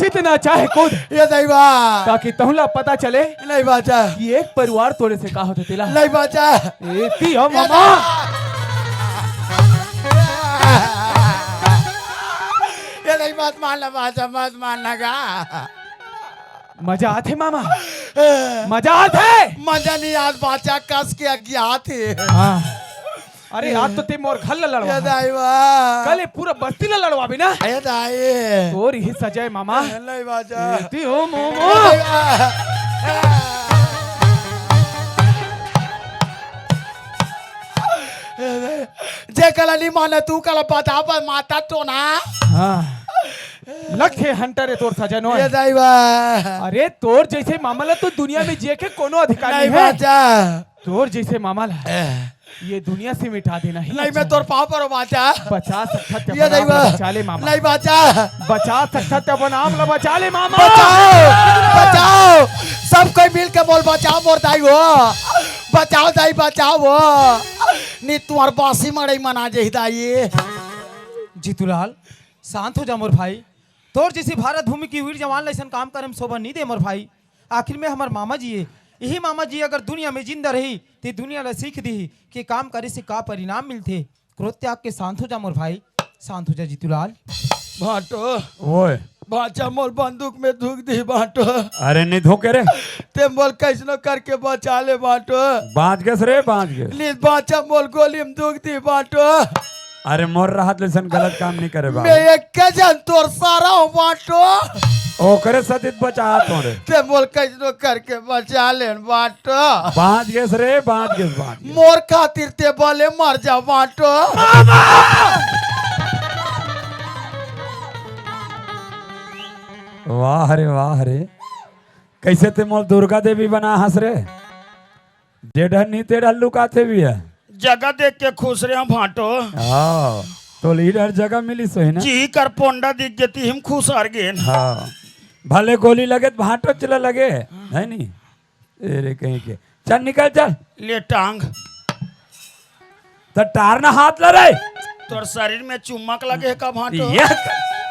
जितना चाहे कूद ये दैवा। ताकि तहुला पता चले नहीं बाचा, कि एक परिवार तोड़े से का होते तिला नहीं बाचा। एती आ मामा ये नहीं मत मानना बाचा, मत मानना गा। मजा आते मामा मजा आते मजा नहीं आज बाचा, कस के गया थे। हाँ अरे आज तो ते मोर घर ला ये लड़वा दैवा। कल ये पूरा बस्ती ला लड़वा भी ना ये दाई। और ही सजाए मामा नहीं बाचा। एती हो मोमो जे कला नहीं माने तू कला बता पर माता तो ना। हाँ लखे हंटर है तोर सजनो ये दैवा। अरे तोर जैसे मामला तो दुनिया में जिए के कोनो अधिकार नहीं नहीं है बाचा। तोर जैसे मामला ये दुनिया से मिटा देना ही नहीं मैं तोर पाँव पर बाचा। बचा सकता ते ये दैवा। बचा ले मामा नहीं बाचा। बचा सकता ते अपन आम ला बचा ले मामा बचाओ बचाओ, सब कोई मिल के बोल बचाओ मोर दाई हो। बचाओ दाई बचाओ वो। नी तुम्हार बासी मड़ई मना जे दाई। जीतूलाल शांत हो जा मोर भाई। तोर जैसी भारत भूमि की वीर जवान लाइसन काम करे में शोभा नहीं दे मोर भाई। आखिर में हमार मामा जी है, यही मामा जी अगर दुनिया में जिंदा रही तो दुनिया ला सीख दी कि काम करे से का परिणाम मिलते। क्रोध त्याग के शांत हो जा मोर भाई, शांत हो जा जीतूलाल। बाटो ओए बाचा मोल बंदूक में धुक दी बाटो। अरे नहीं धोके रे ते मोल कैसनो करके बचा ले बाटो। बाँच गस रे बाँच गस नी बाचा मोल गोली में धुक दी बाटो। अरे मोर राहत लेसन गलत काम नहीं करे मैं बाबू एक के जन तोर सारा हूँ बाटो। ओकरे सतित बचा तोरे ते मोल कैसनो करके बचा ले बाटो। बाँच गस रे बाँच गस बाँच गस। मोर खातिर ते बोले मर जा बाटो। वाह रे कैसे ते मोल दुर्गा देवी बना हंस रे जेडर नहीं तेरा लुकाते भी है। जगह देख के खुश रहे भाटो। हाँ तो लीडर जगह मिली सो ना। जी कर पोंडा दिख जती हम खुश हार गए। हाँ भले गोली लगे तो भाटो चला लगे है नहीं। अरे कहीं के चल निकल चल ले टांग। तो टार ना हाथ ला रहे तोर शरीर में चुम्बक लगे है का भाटो। ये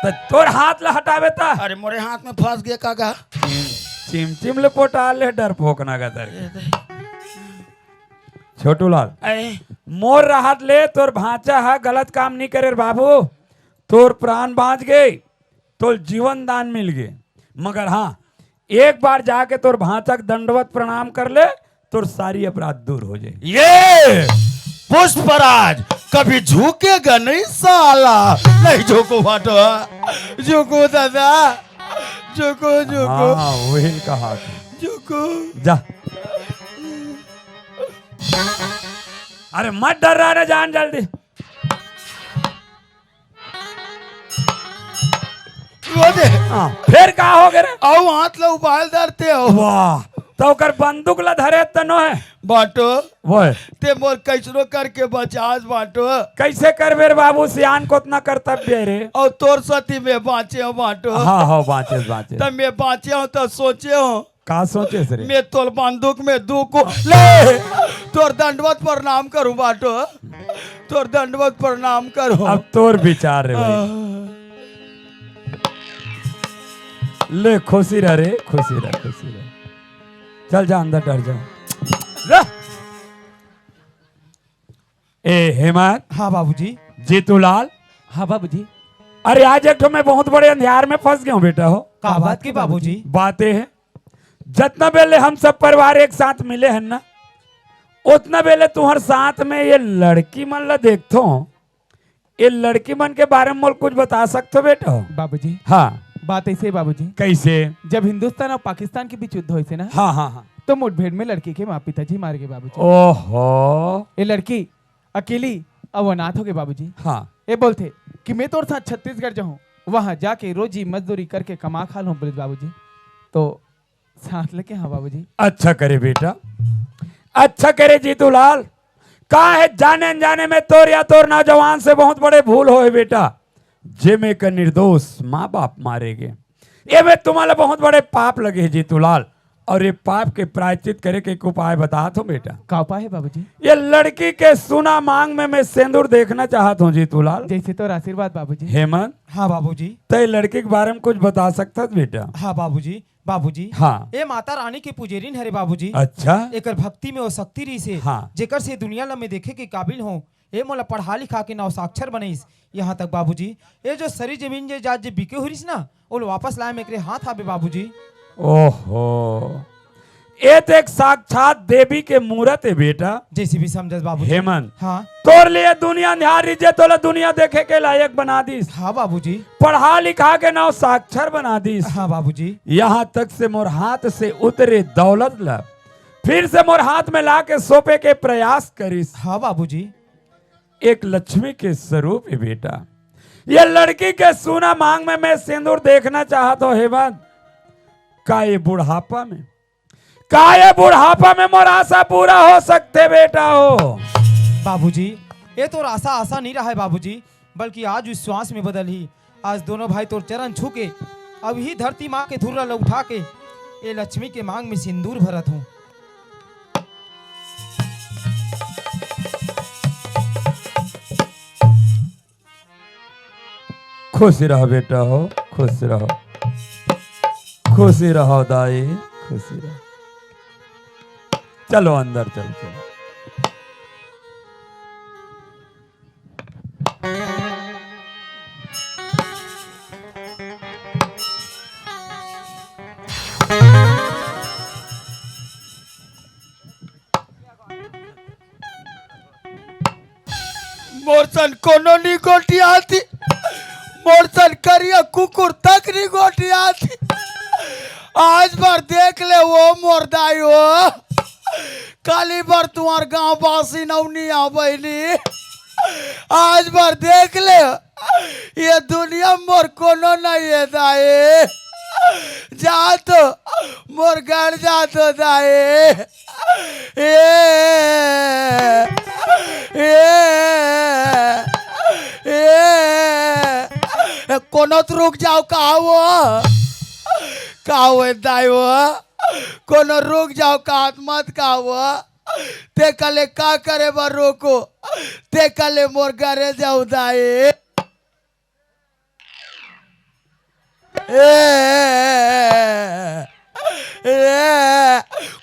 तो तोर हाथ ला हटावे ता अरे मोरे हाथ में फंस गए कागा। चिमचिम ले पोटा ले डर फोकना का तर छोटू लाल ऐ मोर राहत ले तोर भांचा है गलत काम नहीं करे रे बाबू। तोर प्राण बाँच गए तोर जीवन दान मिल गए मगर हाँ एक बार जाके तोर भांचा के दंडवत प्रणाम कर ले तोर सारी अपराध दूर हो जाए। ये पुष्पराज कभी झुकेगा नहीं साला। नहीं झुको भाटो, झुको दादा, झुको झुको हाँ वही कहा झुको। जा अरे मत डर रहा ना जान जल्दी। वो दे हाँ फिर का हो गए रे आओ हाथ लो उबाल धरते हो। वाह तो ओकर बंदूक ला धरे तनो है बाटो वो ते मोर कैसनो करके बचास बाटो। कैसे करबे रे बाबू सियान को उतना कर्तव्य है रे। और तोर सती में बाँचे हो बाटो। हाँ हाँ बाँचे बाँचे तब मैं बाँचे हूँ तो सोचे हूँ का सोचे रे मैं तोर बंदूक में दू को ले तोर दंडवत प्रणाम करूं बाटो। तोर दंडवत प्रणाम करूं। अब तोर विचार रे भाई ले खुशी रह रे खुशी रह खुशी रह चल जा अंदर डर जा। ए हेमंत हाँ बाबूजी। जीतूलाल हाँ बाबूजी अरे आज एक तो मैं बहुत बड़े अंधियार में फंस गया हूँ बेटा हो। का बात की बाबूजी? बातें हैं जितना बेले हम सब परिवार एक साथ मिले हैं ना उतना बेले तुम्हारे साथ में ये लड़की मन ला देखतो ये लड़की मन के बारे में मोल कुछ बता सकते हो बेटा? बाबूजी हाँ बात ऐसे है बाबूजी। कैसे? जब हिंदुस्तान और पाकिस्तान के बीच युद्ध हुए थे ना हाँ हाँ हाँ तो मुठभेड़ में लड़की के माँ पिताजी मार गए बाबूजी। ओहो ये लड़की अकेली अब अनाथ हो गए बाबूजी। हाँ ये बोलते कि मैं तो साथ छत्तीसगढ़ जाऊँ वहां जाके रोजी मजदूरी करके कमा खा लूँ बोले बाबूजी। तो साथ लेके हाँ बाबूजी। अच्छा करे बेटा अच्छा करे जीतूलाल का है जाने अनजाने में तोर या तोर नौजवान से बहुत बड़े भूल होए बेटा, जे में का निर्दोष माँ बाप मारेगे, ये में तुम्हारे बहुत बड़े पाप लगे जीतूलाल, और ये पाप के प्रायश्चित करे के एक उपाय बता तो बेटा। का उपाय है बाबूजी? ये लड़की के सुना मांग में मैं सिंदूर देखना चाहता हूँ जीतूलाल। जैसे तो आशीर्वाद बाबूजी। हेमंत, हाँ बाबूजी। तो लड़की के बारे में कुछ बता सकता है बेटा? हाँ बाबूजी। बाबूजी, हाँ। ये माता रानी के पुजेरिन हरे बाबूजी। अच्छा। एकर भक्ति में वो शक्ति रही से, हाँ। जेकर से दुनिया ला में देखे के काबिल हो। ये मोला पढ़ा लिखा के नौ साक्षर बनेस। यहाँ तक बाबूजी, ये जो सरी जमीन जे जात जे बिके हुईस ना, वो वापस लाए मेरे हाथ आवे बाबूजी। ओहो, ये तो एक साक्षात देवी के मूर्त है बेटा। जैसे भी समझस बाबूजी। हेमंत, हाँ। तोर लिए दुनिया निहार रही, तो दुनिया देखे के लायक बना दीस। हाँ बाबूजी। पढ़ा लिखा के नाव साक्षर बना दीस। हाँ बाबूजी। यहाँ तक से मोर हाथ से उतरे दौलत ला फिर से मोर हाथ में ला के सौंपे के प्रयास करिस। हाँ बाबूजी। एक लक्ष्मी के स्वरूप है बेटा। ये लड़की के सोना मांग में मैं सिंदूर देखना चाहता हूँ हेमंत। का ये बुढ़ापा में मोर आशा पूरा हो सकते बेटा हो? बाबूजी, ये तो आशा आशा नहीं रहा है बाबूजी, बल्कि आज विश्वास में बदल ही। आज दोनों भाई तो चरण छू के अब ही धरती माँ के धुर्रा उठा के ये लक्ष्मी के मांग में सिंदूर भरत हूँ। खुश रहो बेटा हो, खुश रहो, खुशी रहो दाई, खुशी रहो। चलो अंदर, चलो। मोरसन कोनो नी गोटी आती, मोरसन करिया कुकुर तक नी गोटी आती। आज बार देख ले वो मोरदाई हो, काली बार तुम्हार गांव बासी नवनी आ बहनी। आज बार देख ले, ये दुनिया मोर कोनो नहीं है दाए। जा तो मोर घर जा तो दाए। कोनो तो रुक जाओ, कहा दाई वो, कोनो रुक जाओ, कात मत कहा। ते कले का करे बार रोको, ते कले मोर घरे जाऊ दाई।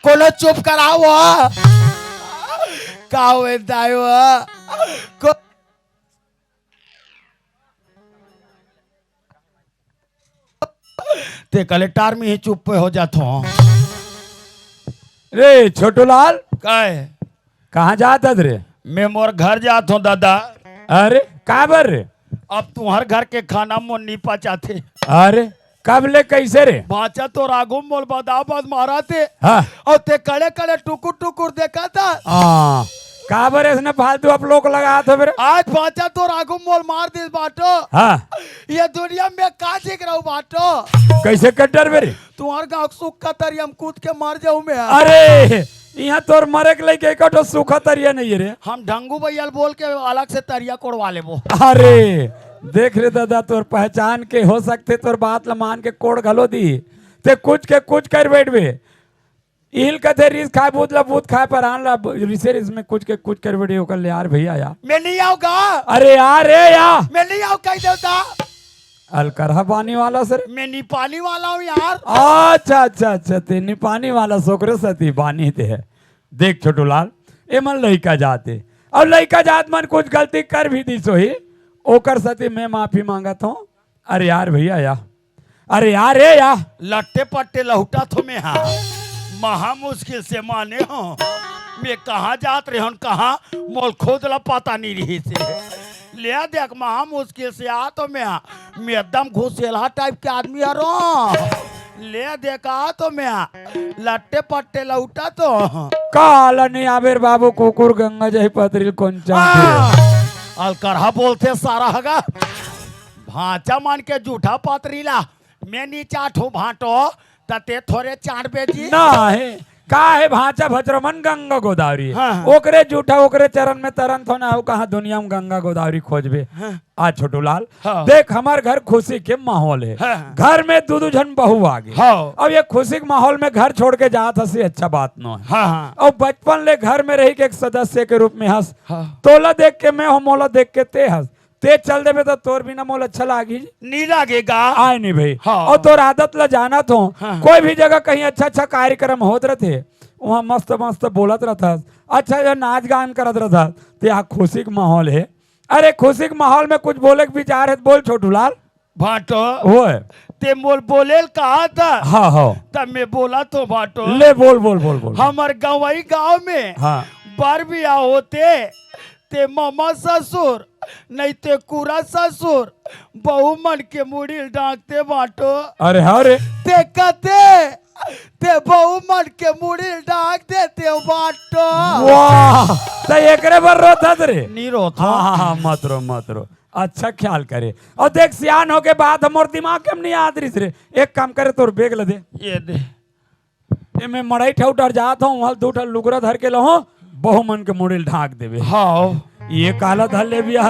कोनो चुप कराओ, कहा दाई वो। ते कलेक्टर में ही चुप पे हो जाता हूँ। रे छोटूलाल, कहाँ जाता रे? मैं मोर घर जाता हूँ दादा। अरे का बर रे? अब तुम्हार घर के खाना मोर नहीं पचाते। अरे कब ले कैसे रे? बाचा तो राघु मोल बदाबाद मारा थे। हाँ। और ते कड़े कड़े टुकुर टुकुर देखा था। का बर इसने फालतू आप लोग लगा था फिर? आज बाचा तो राघु मोल मार दिस बाटो। हाँ। ये दुनिया में का सीख रहा हूँ बाटो। कैसे कट्टर मेरे? तुम्हार गाँव सुख का तरिया हम कूद के मार जाऊँ मैं। अरे यहाँ तोर मरे के लेके एक सूखा तरिया नहीं है रे। हम ढंगू भैया बोल के अलग से तरिया कोड़वा ले वो। अरे देख रे दादा, तोर पहचान के हो सकते, तोर बात ल मान के कोड़ घलो दी ते कुछ के कुछ कर बैठबे। इल कथे रिस खाए बूत ला बूत खाए पर आन ला रिसे रिस में कुछ के कुछ कर बैठे होकर ले यार भैया यार। मैं नहीं आऊंगा। अरे यार रे यार, मैं नहीं आऊँ कह देता। अलकरहा पानी वाला सर? मैं नहीं पानी वाला हूँ यार। अच्छा अच्छा अच्छा, ते नहीं पानी वाला सोकरे सती बानी ते है। देख छोटूलाल, ए मन लइका जाते और लइका जात मन कुछ गलती कर भी दी सोही, ओकर सती मैं माफी मांगत हूँ। अरे यार भैया या, अरे यार रे या, लट्टे पट्टे लहुटा तो मैं हाँ महा मुश्किल से माने हो। मैं कहाँ जात रहे हूँ, कहाँ मोल खोद ला पता नहीं रही से। ले देख महा मुश्किल से आ तो मैं एकदम घुसेला टाइप के आदमी हरो। ले देखा तो मैं लट्टे पट्टे लौटा तो काला नहीं आबेर बाबू कुकुर गंगा जही पत्रिल कौन अलकरहा बोलते सारा हगा भाचा मान के जूठा पत्रीला मैं नीचा ठो भाटो तते थोड़े चार बेजी ना है का है भाचा भचरमन गंगा गोदावरी हाँ। ओकरे जूठा ओकरे चरण में तरन थो ना हो कहा दुनिया में गंगा गोदावरी खोजबे आ छोटू लाल हाँ। देख हमार घर खुशी के माहौल है हाँ। घर में दू जन बहू आ गई हाँ। अब ये खुशी के माहौल में घर छोड़ के जात हसी अच्छा बात न है हाँ हाँ और बचपन ले घर में रही के एक सदस्य के रूप में हंस हाँ। तोला देख के मैं हो मोला देख के ते हंस ते चल देबे तो तोर बिना मोल अच्छा लागी नहीं लगेगा। आए नहीं भाई हाँ। और तोर आदत ला जाना तो हाँ। कोई भी जगह कहीं अच्छा अच्छा कार्यक्रम होत रहते वहाँ मस्त मस्त बोलत रहता अच्छा जो नाच गान करत रहता तो यहाँ खुशी का माहौल है अरे खुशी के माहौल में कुछ बोले के विचार है तो बोल छोटू लाल भाटो वो है ते मोल बोले कहा था हाँ हाँ तब मैं बोला तो भाटो ले बोल बोल बोल बोल हमार गवाई गांव में हाँ बार बिया होते ते मामा ससुर नहीं ते कुरा ससुर बहू मन के मुड़ी डांकते बाटो अरे हाँ रे ते कहते ते बहू मन के मुड़ी डांक देते बाटो वाह तो एकरे पर रोता रे नीरो हाँ हाँ हाँ मत रो अच्छा ख्याल करे और देख सियान हो के बाद हमार दिमाग के नहीं आत रही रे एक काम करे तोर बेग ल दे ये दे ये मैं मड़ई ठौटर जात हूँ वहाँ दू ठा लुगरा धर के लहो बहु मन के मुड़िल ढाक देवे हाँ ये काला धर ले बिया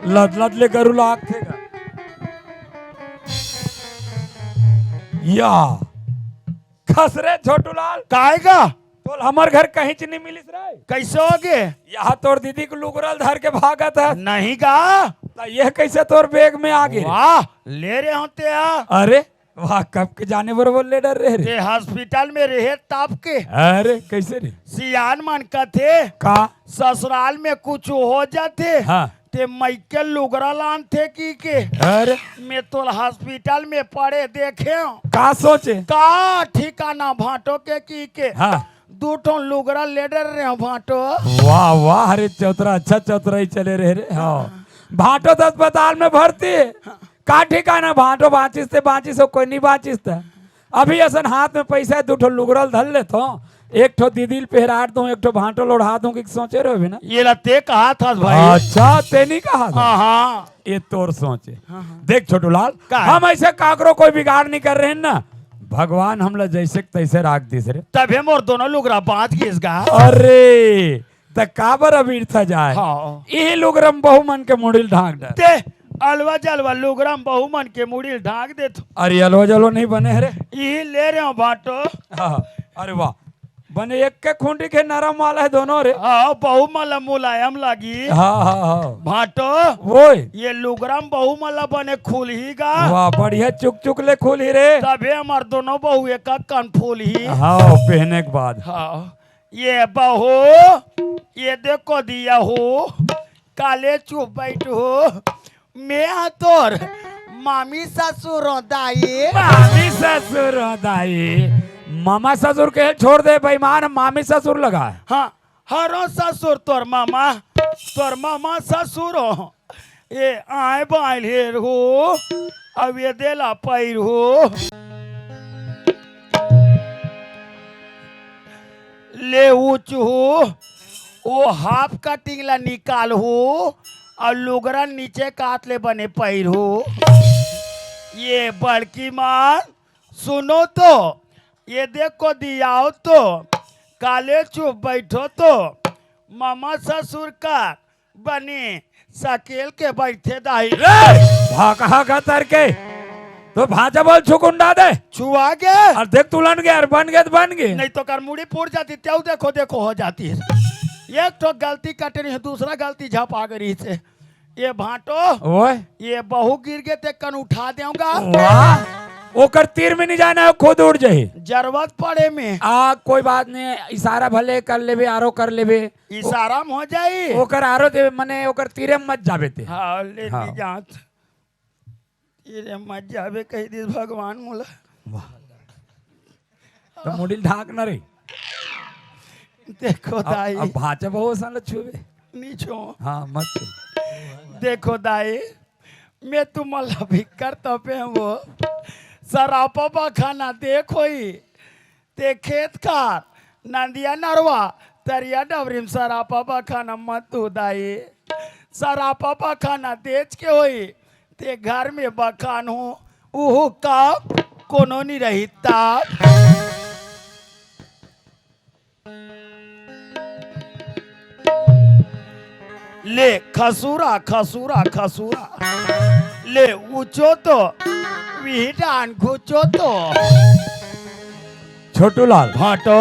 लद लद ले गरु लाग थेगा या खसरे छोटू लाल काहेगा तो हमार घर कहीं च नहीं मिलिस रे कैसे हो गए यहाँ तोर दीदी को लुगरल धर के भागत है नहीं गा ये कैसे तोर बेग में आ गए वाह ले रहे होते हैं अरे वाह कब के जाने बरोबर ले डर रहे रे ते हॉस्पिटल में रहे ताप के अरे कैसे रे सियान मन का थे का ससुराल में कुछ हो जाते हाँ ते मैके लुगरा लान थे की के अरे मैं तो हॉस्पिटल में पड़े देखे का सोचे का ठिकाना भाटो के की के हाँ दू ठो लुगरा ले डर रहे भाटो वाह वाह अरे चौतरा अच्छा चौतरा ही चले रहे रे हाँ भाटो तो अस्पताल में भर्ती है का ठिकाना भाटो बाँचिस हो कोई नहीं बाँचिस था अभी असन हाथ में पैसा है दू ठो लुगरल धर ले तो एक ठो दीदी पहराट दूं एक ठो भाटो लोढ़ा दूं कि सोचे रहे ना ये लते कहा था भाई अच्छा ते नहीं कहा था हाँ हाँ ये तोर सोचे देख छोटू लाल का है? हम ऐसे काकरो कोई बिगाड़ नहीं कर रहे हैं ना भगवान हमला जैसे तैसे राख दिस रे तभी मोर दोनों लुगरा बांध घिसगा अरे त काबर अबीर था जाए हाँ यही लोग रम बहु मन के मुड़िल ढाक डर ते अलवा जलवा लुगराम बहु मन के मुड़ी ढाक दे तो अरे अलो जलो नहीं बने रे यही ले रहे हो भाटो हाँ, अरे वाह बने एक के खूंटी के नरम वाला है दोनों रे हाँ बहु मला मुलायम लगी हाँ हाँ हाँ भाटो वो ये लुगराम बहु मला बने खुल ही गा वाह बढ़िया चुक चुक ले खुली रे तभी हमार दोनों बहु एक कान फूल ही हाँ पहने के बाद हाँ ये बहू ये देखो दिया हो काले चुप बैठ हो मैं तोर मामी ससुर दाई मामी ससुर दाई मामा ससुर के छोड़ दे बेईमान मामी ससुर लगा है हाँ हरो ससुर तोर मामा ससुर हो ये आए बाइल हेर हो अब ये देला पैर हो ले ऊंच हो वो हाफ कटिंग ला निकाल हो और लुगरा नीचे काट ले बने पैर हो ये बड़की मां सुनो तो ये देखो दियाओ तो काले चुप बैठो तो मामा ससुर का बने सकेल के बैठे दाई भागा का तर के तो भाजा बोल छुकुंडा दे छुआ गए और देख तुलन गए और बन गए तो बन गए नहीं तो कर मुड़ी फूट जाती त्यों देखो देखो हो जाती है एक तो गलती कट रही है दूसरा गलती झपा गई से ये भाटो ओए ये बहू गिर गए ते कन उठा देऊंगा वाह ओकर तीर में नहीं जाना है खुद उड़ जाए जरूरत पड़े में कोई बात नहीं इशारा भले कर लेबे आरो कर लेबे इशारा में हो जाई ओकर आरो दे मने ओकर तीरे में मत जाबे ते हाँ ले हाँ। ली जात ये मत जावे कह दी भगवान मोला तो मुड़िल ढाक न रही देखो दाई अब भाचा बहुत सन छुबे नीचो हाँ मत छू देखो दाई मैं तुम्हारा भिक्कर तपे वो सरापा खाना देखो ही ते खेत खार नंदिया नरवा तरिया डबरीम सरापा खाना मत तू दाई सरापा खाना देच के होई ते घर में बखान हो उहु का कोनो नहीं रही ताप ले खसूरा खसूरा खसूरा ले ऊंचो तो विहिटान खुचो तो छोटू लाल भाटो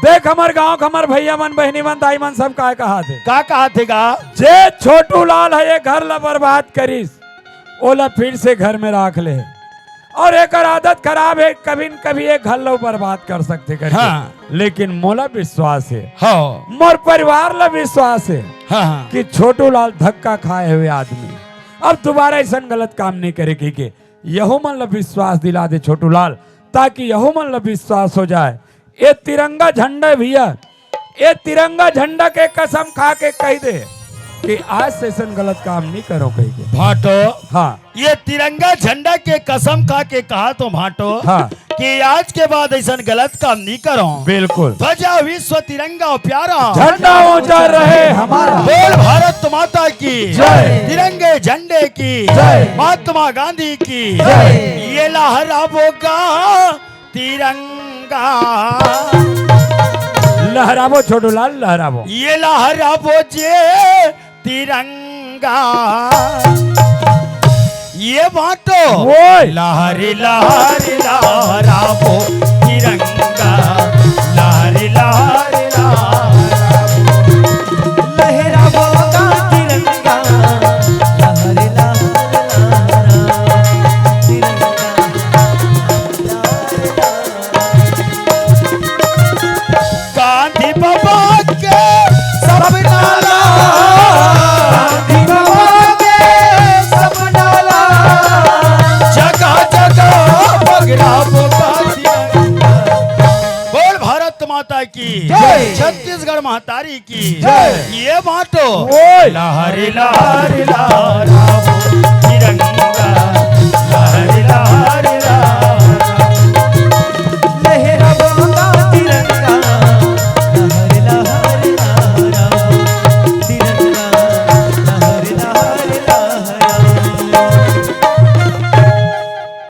देख हमार गांव हमार भैया मन बहनी मन दाई मन सब का कहा थे का कहा थे गा जे छोटू लाल है ये घर ला बर्बाद करिस ओला फिर से घर में राख ले और एक आदत खराब है कभी न कभी एक घर लो बर्बाद कर सकते करके। हाँ। लेकिन मोला विश्वास है हाँ मोर परिवार ला विश्वास है हाँ कि छोटू लाल धक्का खाए हुए आदमी अब दोबारा ऐसा गलत काम नहीं करेगी कि यहो मन ला विश्वास दिला दे छोटू लाल ताकि यहो मन ला विश्वास हो जाए। ये तिरंगा झंडा भैया ये तिरंगा झंडा के कसम खा के कह दे कि आज से ऐसा गलत काम नहीं करो कह के। भाटो हाँ ये तिरंगा झंडा के कसम खा के कहा तो भाटो हाँ कि आज के बाद ऐसा गलत काम नहीं करो। बिल्कुल ध्वजा विश्व तिरंगा प्यारा झंडा ऊंचा रहे हमारा बोल भारत माता की जय। तिरंगे झंडे की जय। महात्मा गांधी की जय। ये लहरावोगा तिरंगा लहरावो छोटू लाल लहरावो ये लहरावो जे तिरंगा ये बाटो ओए लहरी लहरी लहरावो तिरंगा लहरी लहरी लहरावो का तिरंगा लहरे तिरंगा गांधी बाबा के सपना ला गांधी बाबा के सपना ला जगह जगह बगड़ा बोगा तिरंगा। बोल भारत माता की जय। छत्तीसगढ़ महतारी की जय। ये बाटो ओए लहरी लहरी लहरावो